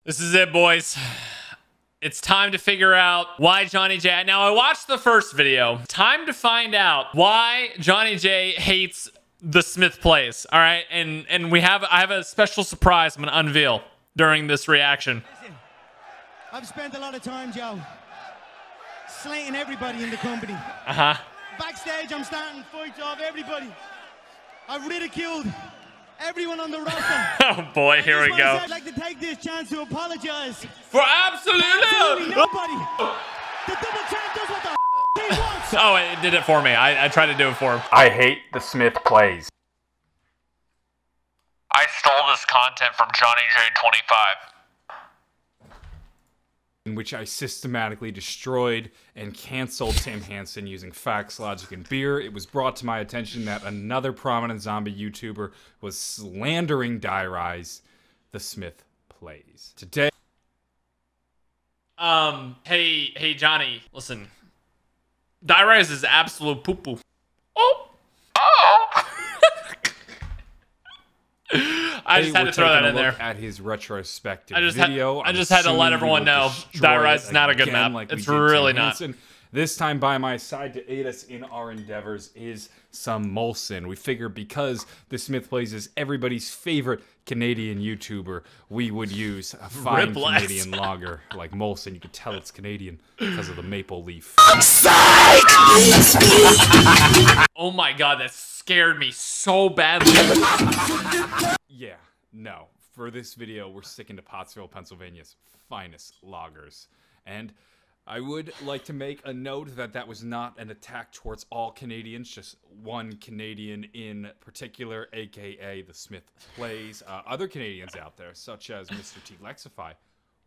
This is it, boys. It's time to figure out why Johnny J. Now, I watched the first video. Time to find out why Johnny J hates the Smith plays. All right, and I have a special surprise I'm gonna unveil during this reaction. Listen, I've spent a lot of time, Joe, slating everybody in the company. Backstage, I'm starting fights off everybody. I've ridiculed everyone on the roster. Oh boy, here we go. I'd like to take this chance to apologize for absolutely nobody. The double champ does what the he wants. Oh, it did it for me. I tried to do it for him. I hate the Smith plays. I stole this content from Johnny J25. In which I systematically destroyed and canceled Tim Hansen using facts, logic, and beer. It was brought to my attention that another prominent zombie YouTuber was slandering Die-Rise, the Smith plays. Today... Hey Johnny, listen. Die-Rise is absolute poo-poo. Oh! I just had to throw that in there. At his retrospective video. I just had to let everyone know Die-Rise is not a good map. Like it's really not. This time by my side to aid us in our endeavors is some Molson. We figured because the Smith Plays is everybody's favorite Canadian YouTuber, we would use a fine Canadian lager like Molson. You could tell it's Canadian because of the maple leaf. Oh my god, that scared me so badly. Yeah, no. For this video, we're sticking to Pottsville, Pennsylvania's finest lagers. And I would like to make a note that that was not an attack towards all Canadians, just one Canadian in particular, aka the Smith Plays. Other Canadians out there, such as Mr. T. Lexify,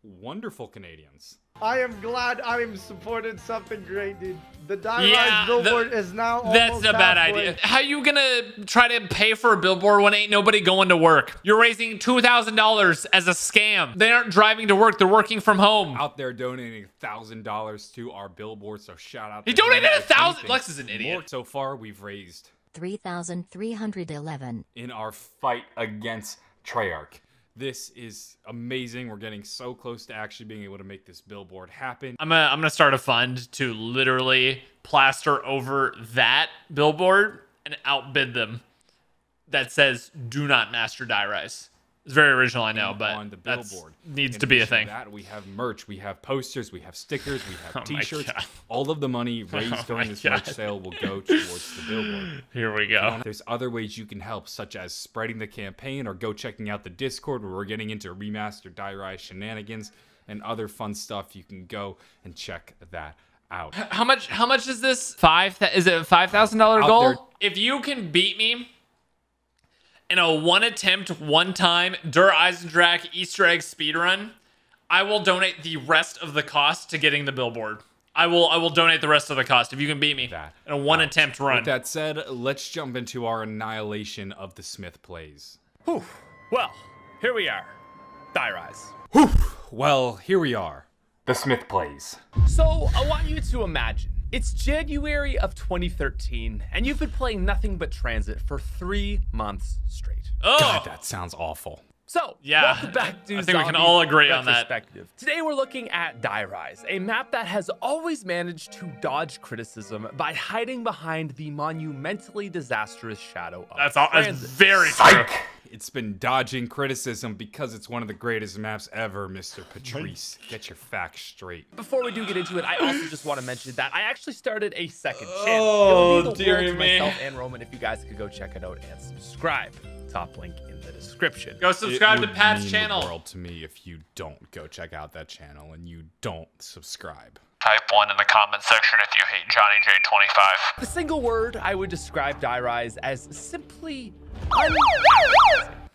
wonderful Canadians. I am glad I am supporting something great, dude. The Die-Rise billboard is now almost That's a bad idea. How you gonna try to pay for a billboard when ain't nobody going to work? You're raising $2,000 as a scam. They aren't driving to work. They're working from home. Out there donating $1,000 to our billboard, so shout out. He donated $1,000. Lex is an idiot. So far, we've raised 3,311 in our fight against Treyarch. This is amazing. We're getting so close to actually being able to make this billboard happen. I'm gonna start a fund to literally plaster over that billboard and outbid them. That says "Do not master Die-Rise." It's very original, I know, but on the billboard needs to be a thing. That we have merch, we have posters, we have stickers, we have T-shirts. All of the money raised during this merch sale will go towards the billboard. Here we go. There's other ways you can help, such as spreading the campaign or go checking out the Discord where we're getting into remastered Die-Rise shenanigans and other fun stuff. You can go and check that out. How much is this? Is it a $5,000 goal? If you can beat me in a one attempt, one time Der Eisendrache Easter egg speedrun, I will donate the rest of the cost to getting the billboard. I will donate the rest of the cost if you can beat me in a one attempt run. With that said, let's jump into our annihilation of the Smith Plays. Whew. Well, here we are. Die-Rise. Whew. Well, here we are. The Smith Plays. So, I want you to imagine. It's January of 2013, and you've been playing nothing but Transit for 3 months straight. Oh, God, that sounds awful. So, yeah, welcome back to I think we can all agree on that. Today we're looking at Die-Rise, a map that has always managed to dodge criticism by hiding behind the monumentally disastrous shadow of Transit. That's very true. It's been dodging criticism because it's one of the greatest maps ever, Mr. Patrice. Get your facts straight. Before we do get into it, I also just want to mention that I actually started a second channel. Oh, dear me. Myself and Roman, if you guys could go check it out and subscribe. Top link in the description. Go subscribe to Pat's channel. It would mean the world to me if you don't go check out that channel and you don't subscribe. Type 1 in the comment section if you hate Johnny J25. The single word I would describe Die-Rise as simply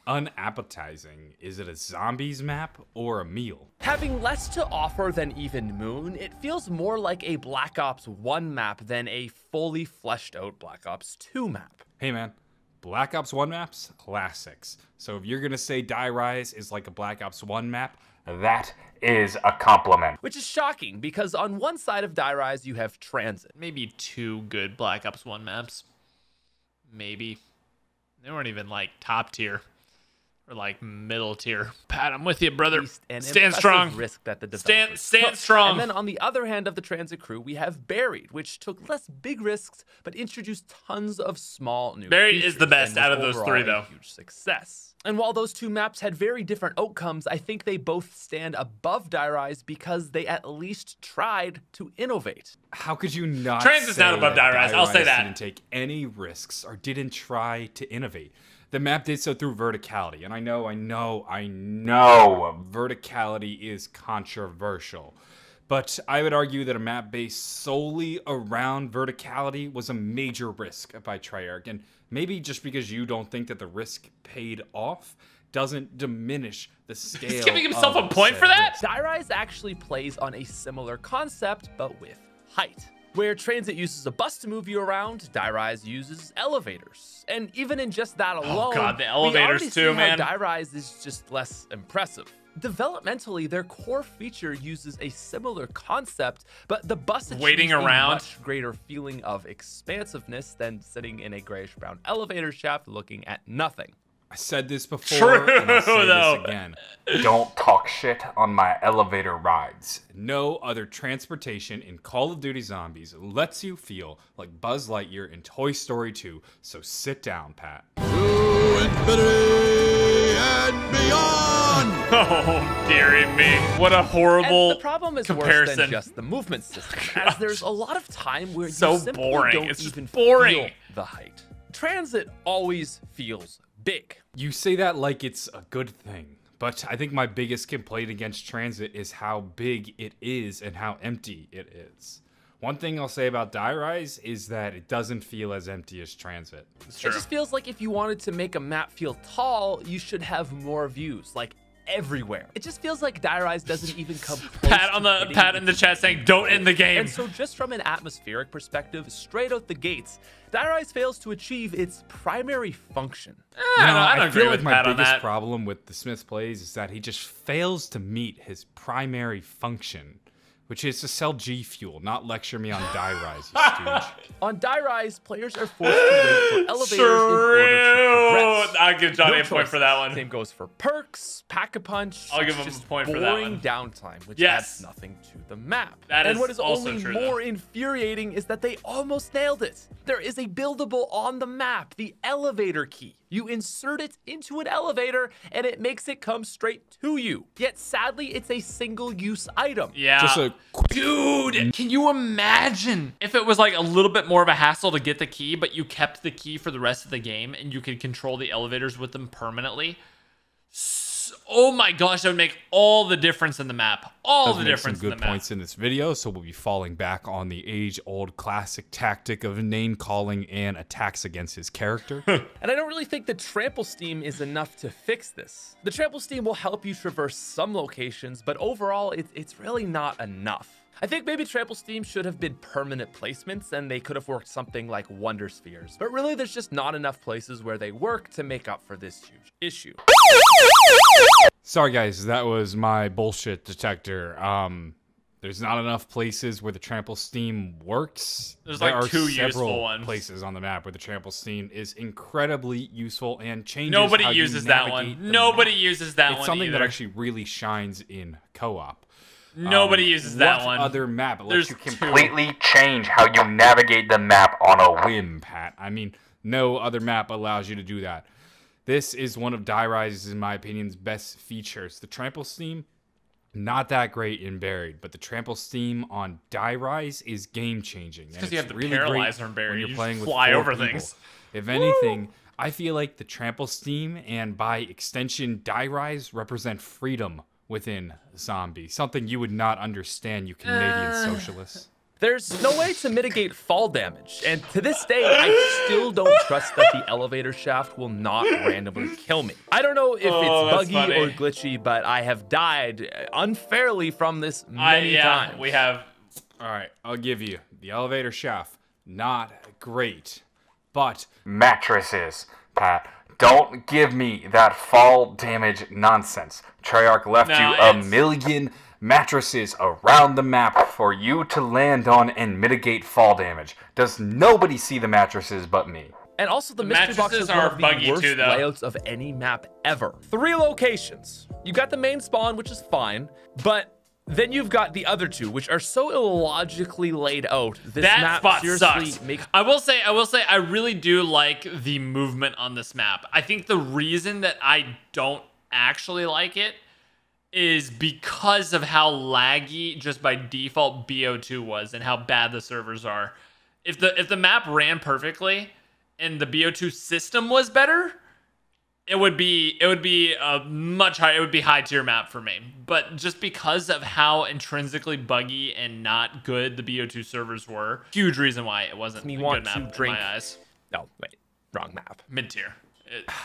unappetizing. Is it a zombies map or a meal? Having less to offer than even Moon, it feels more like a Black Ops 1 map than a fully fleshed out Black Ops 2 map. Hey man, Black Ops 1 maps, classics. So if you're gonna say Die-Rise is like a Black Ops 1 map, that is a compliment. Which is shocking, because on one side of Die-Rise you have Transit. Maybe 2 good Black Ops 1 maps. Maybe. They weren't even like top tier. or like middle tier. Pat, I'm with you, brother. Stand strong. Risk that the stand strong. And then on the other hand of the transit crew, we have Buried, which took less big risks but introduced tons of small new Buried features is the best out of those three, though. Huge success. And while those two maps had very different outcomes, I think they both stand above Die Rise because they at least tried to innovate. How could you not? Transit's not above Die Rise. I'll say that. Didn't take any risks or didn't try to innovate. The map did so through verticality, and I know verticality is controversial. But I would argue that a map based solely around verticality was a major risk by Treyarch, and maybe just because you don't think that the risk paid off doesn't diminish the scale. He's giving himself a point for that? Die Rise actually plays on a similar concept, but with height. Where Transit uses a bus to move you around, Die Rise uses elevators. And even in just that alone, oh god, the elevators too, man. Die Rise is just less impressive. Developmentally, their core feature uses a similar concept, but the bus achieves a much greater feeling of expansiveness than sitting in a grayish-brown elevator shaft looking at nothing. I said this before, and I'll say this again. Don't talk shit on my elevator rides. No other transportation in Call of Duty Zombies lets you feel like Buzz Lightyear in Toy Story 2, so sit down, Pat. To infinity and beyond! Oh, dearie me. What a horrible and the problem is comparison. Worse than just the movement system, as there's a lot of time where so you simply boring. don't it's just even boring. feel the height. Transit always feels big. You say that like it's a good thing, but I think my biggest complaint against Transit is how big it is and how empty it is. One thing I'll say about Die Rise is that it doesn't feel as empty as Transit. It just feels like if you wanted to make a map feel tall, you should have more views, like everywhere. It just feels like Die Rise doesn't even come close. Pat in the chat saying, "Don't end the game." And so, just from an atmospheric perspective, straight out the gates, Die Rise fails to achieve its primary function. I don't agree feel with like Pat my on biggest that. problem with TheSmithPlays is that he just fails to meet his primary function, which is to sell G Fuel, not lecture me on Die Rise, you stooge. On Die Rise, players are forced to wait for elevators in order to progress. I'll give Johnny a point for that one. Same goes for perks, Pack-a-Punch. I'll give him a point for that one. Boring downtime, which adds nothing to the map. And what is also only true, more infuriating is that they almost nailed it. There is a buildable on the map, the elevator key. You insert it into an elevator, and it makes it come straight to you. Yet, sadly, it's a single-use item. Yeah. Just a dude, can you imagine if it was like a little bit more of a hassle to get the key, but you kept the key for the rest of the game and you could control the elevators with them permanently? Oh my gosh, that would make all the difference in the map. All the difference in the map. Some good points in this video, so we'll be falling back on the age-old classic tactic of name-calling and attacks against his character. And I don't really think the trample steam is enough to fix this. The trample steam will help you traverse some locations, but overall, it's really not enough. I think maybe trample steam should have been permanent placements and they could have worked something like Wonder Spheres. But really, there's just not enough places where they work to make up for this huge issue. Sorry guys, that was my bullshit detector. There's not enough places where the trample steam works. There's there like are two several useful ones. places on the map where the trample steam is incredibly useful and changes Nobody how uses you that navigate one. the Nobody map. uses that one. It's something either. that actually really shines in co-op. Nobody uses that what one. Other map? It There's lets you Completely change how you navigate the map on a whim. Pat. I mean, no other map allows you to do that. This is one of Die Rise's, in my opinion, best features. The trample steam, not that great in Buried, but the trample steam on Die Rise is game-changing. Because you have the really paralyzer in great Buried. when You playing just with fly 4 over people. things. If anything, I feel like the trample steam and by extension Die Rise represent freedom within zombie. Something you would not understand, you Canadian socialists. There's no way to mitigate fall damage, and to this day, I still don't trust that the elevator shaft will not randomly kill me. I don't know if it's buggy or glitchy, but I have died unfairly from this many times. We have. All right, I'll give you the elevator shaft. Not great, but Mattresses, Pat. Don't give me that fall damage nonsense. Treyarch left you a million mattresses around the map for you to land on and mitigate fall damage. Does nobody see the mattresses but me? And also the mystery box is one of the worst layouts of any map ever. 3 locations. You got the main spawn, which is fine, but then you've got the other 2, which are so illogically laid out. This map spot seriously sucks. I will say, I really do like the movement on this map. I think the reason that I don't actually like it is because of how laggy just by default BO2 was and how bad the servers are. If the map ran perfectly and the BO2 system was better, it would be a much higher, it would be high tier map for me. But just because of how intrinsically buggy and not good the BO2 servers were, huge reason why it wasn't a good map in my eyes. No, wait, wrong map. Mid tier.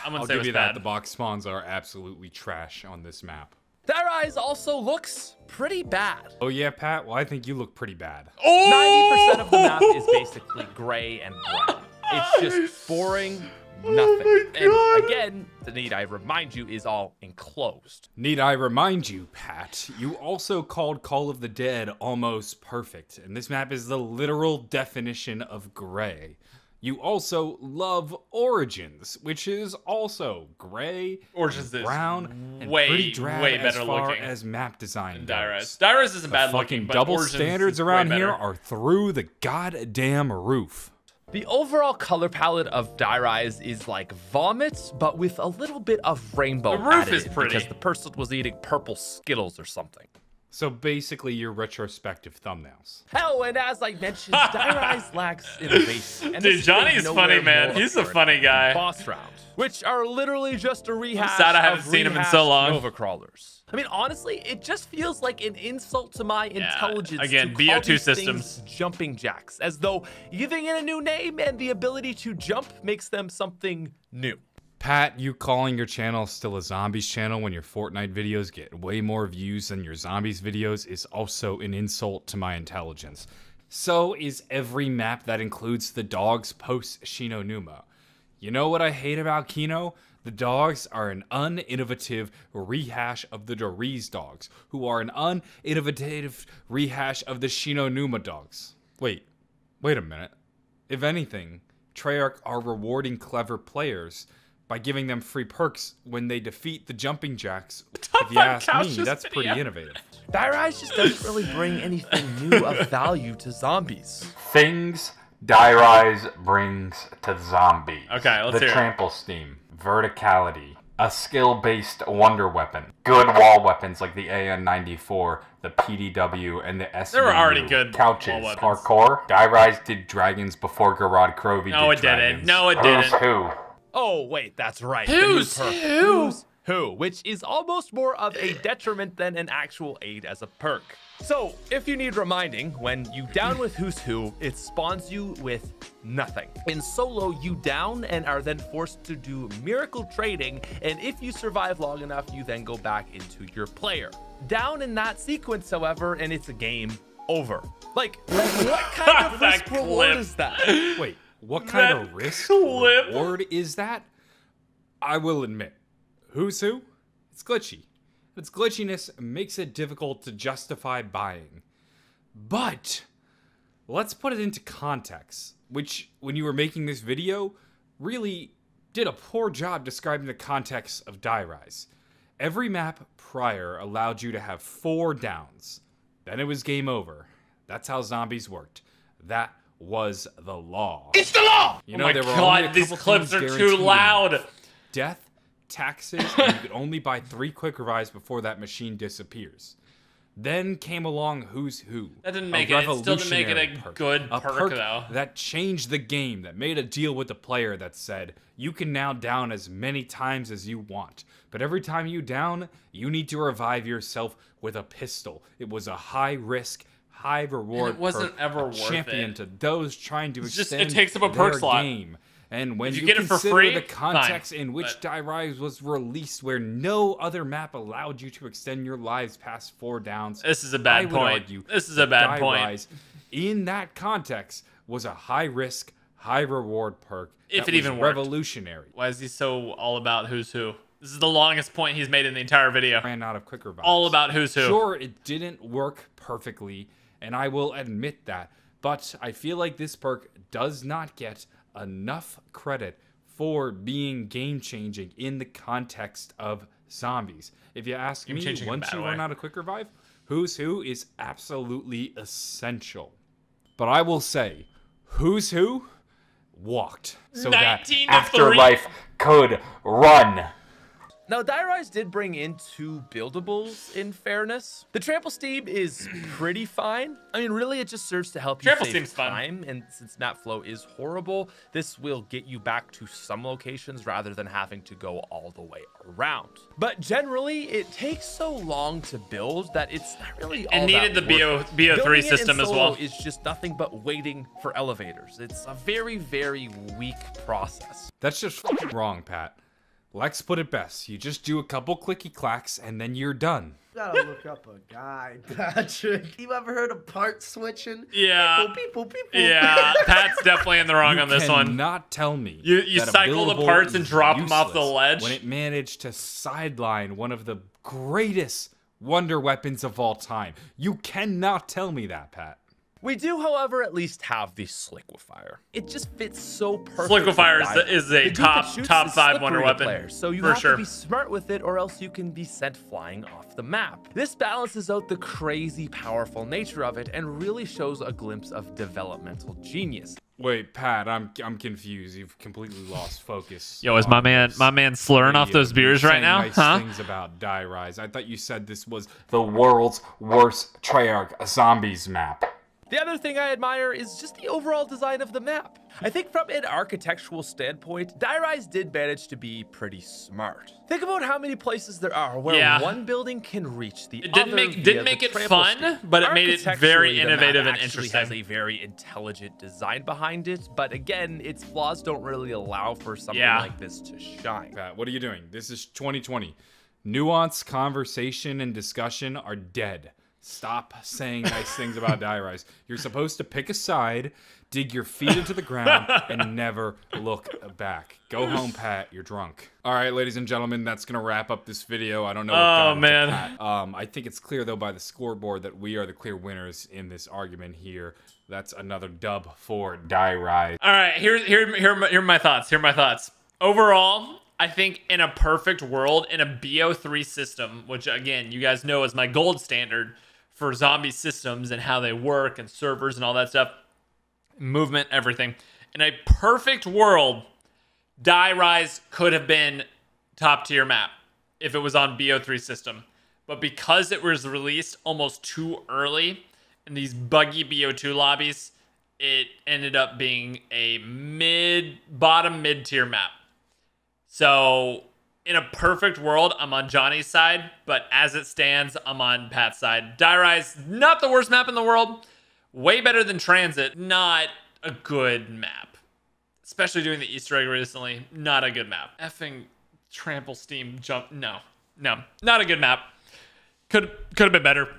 I'll give you that. The box spawns are absolutely trash on this map. Dire Eyes also looks pretty bad. Oh yeah, Pat? Well, I think you look pretty bad. 90% of the map is basically gray and brown. It's just boring. Nothing. And again, the need I remind you is all enclosed. Need I remind you, Pat, you also called Call of the Dead almost perfect, and this map is the literal definition of gray. You also love Origins, which is also gray, brown, and pretty drab as far as map design goes. Dire Eyes isn't bad looking, fucking but double Origins standards around here are through the goddamn roof. The overall color palette of Dire Eyes is like vomit, but with a little bit of rainbow The roof added is pretty. because the person was eating purple Skittles or something. So basically your retrospective thumbnails. Hell, and as I mentioned, Dire Eyes lacks innovation. And dude, Johnny's funny, man. He's a funny guy. Boss round, which are literally just a rehash sad I haven't seen him in so long. Nova crawlers. I mean, honestly, it just feels like an insult to my intelligence. Again, to call BO2 these systems. things jumping jacks, as though giving it a new name and the ability to jump makes them something new. Pat, you calling your channel still a zombies channel when your Fortnite videos get way more views than your zombies videos is also an insult to my intelligence. So is every map that includes the dogs post Shino Numa. You know what I hate about Kino? The dogs are an uninnovative rehash of the Doriz dogs, who are an uninnovative rehash of the Shino Numa dogs. Wait a minute. If anything, Treyarch are rewarding clever players by giving them free perks when they defeat the jumping jacks. If you ask me, that's pretty innovative. Dire Eyes just doesn't really bring anything new of value to zombies. Things Dire Eyes brings to zombies. Okay, let's hear it. The trample steam, verticality, a skill-based wonder weapon, good wall weapons like the AN-94, the PDW, and the SVU. They were already good couches, wall weapons. Parkour. Dire Eyes did dragons before Garrod Crovey No, did it dragons. didn't. No, it Who's didn't. who? Oh, wait, that's right. Who's who? Which is almost more of a detriment than an actual aid as a perk. So, if you need reminding, when you down with Who's Who, it spawns you with nothing. In solo, you down and are then forced to do miracle trading, and if you survive long enough, you then go back into your player. Down in that sequence, however, and it's a game over. Like what kind of risk reward is that? Wait, what kind of risk reward is that? I will admit, Who's Who? It's glitchy. Its glitchiness makes it difficult to justify buying. But let's put it into context, which, when you were making this video, really did a poor job describing the context of Dire Eyes. Every map prior allowed you to have 4 downs. Then it was game over. That's how zombies worked. That was the law. It's the law! You know, oh my there were god, only a these couple clips things are too guaranteed. loud. Death, taxes, and you could only buy 3 quick revives before that machine disappears. Then came along Who's Who. That didn't make it. It still didn't make it a good perk, though. That changed the game, that made a deal with the player that said, you can now down as many times as you want. But every time you down, you need to revive yourself with a pistol. It was a high risk, high reward and it wasn't perk, ever worth champion it. to those trying to extend it takes up a their perk slot. game. And when you you get it for consider free, the context fine, in which Dire Eyes was released, where no other map allowed you to extend your lives past 4 downs, this is a bad point. This is a bad point. Eyes, in that context, was a high risk, high reward perk. If that it even worked. Revolutionary. Why is he so all about Who's Who? This is the longest point he's made in the entire video. Ran out of quick revives. All about Who's Who. Sure, it didn't work perfectly, and I will admit that. But I feel like this perk does not get enough credit for being game-changing in the context of zombies. If you ask me, once you run out of Quick Revive, Who's Who is absolutely essential. But I will say, Who's Who walked so that Afterlife could run. Now, Die Rise did bring in 2 buildables, in fairness. The Trample Steam is pretty fine. I mean, really, it just serves to help you save time. And since map flow is horrible, this will get you back to some locations rather than having to go all the way around. But generally, it takes so long to build that it's not really all that needed the BO3 system as well. It's just nothing but waiting for elevators. It's a very, very weak process. That's just wrong, Pat. Lex put it best. You just do a couple clicky clacks and then you're done. You gotta look up a guide, Patrick. You ever heard of part switching? Yeah. Yeah, Pat's definitely in the wrong on this one. You cannot tell me you cycle the parts and drop them off the ledge when it managed to sideline one of the greatest wonder weapons of all time. You cannot tell me that, Pat. We do, however, at least have the Sliquifier. It just fits so perfectly. Sliquifier is a top 5 wonder weapon, player, so you have to be smart with it, or else you can be sent flying off the map. This balances out the crazy powerful nature of it and really shows a glimpse of developmental genius. Wait, Pat, I'm confused. You've completely lost focus. Yo, is my man slurring off those beers right now? Nice things about Die Rise. I thought you said this was the world's worst Treyarch zombies map. The other thing I admire is just the overall design of the map. I think from an architectural standpoint, Die Rise did manage to be pretty smart. Think about how many places there are where one building can reach the other. It didn't make it fun, but it made it very innovative and interesting. It has a very intelligent design behind it, but again, its flaws don't really allow for something like this to shine. Pat, what are you doing? This is 2020. Nuance, conversation, and discussion are dead. Stop saying nice things about Die Rise. You're supposed to pick a side, dig your feet into the ground, and never look back. Go home, Pat. You're drunk. All right, ladies and gentlemen, that's going to wrap up this video. I don't know what got into Pat. I think it's clear, though, by the scoreboard that we are the clear winners in this argument here. That's another dub for Die Rise. All right, here are my thoughts. Here are my thoughts. Overall, I think in a perfect world, in a BO3 system, which, again, you guys know is my gold standard for zombie systems and how they work and servers and all that stuff, movement, everything. In a perfect world, Die Rise could have been top tier map if it was on BO3 system. But because it was released almost too early in these buggy BO2 lobbies, it ended up being a bottom mid-tier map. So in a perfect world, I'm on Johnny's side, but as it stands, I'm on Pat's side. Die Rise, not the worst map in the world. Way better than Transit. Not a good map. Especially doing the Easter egg recently. Not a good map. Effing Trample Steam jump. No. Not a good map. Could have been better.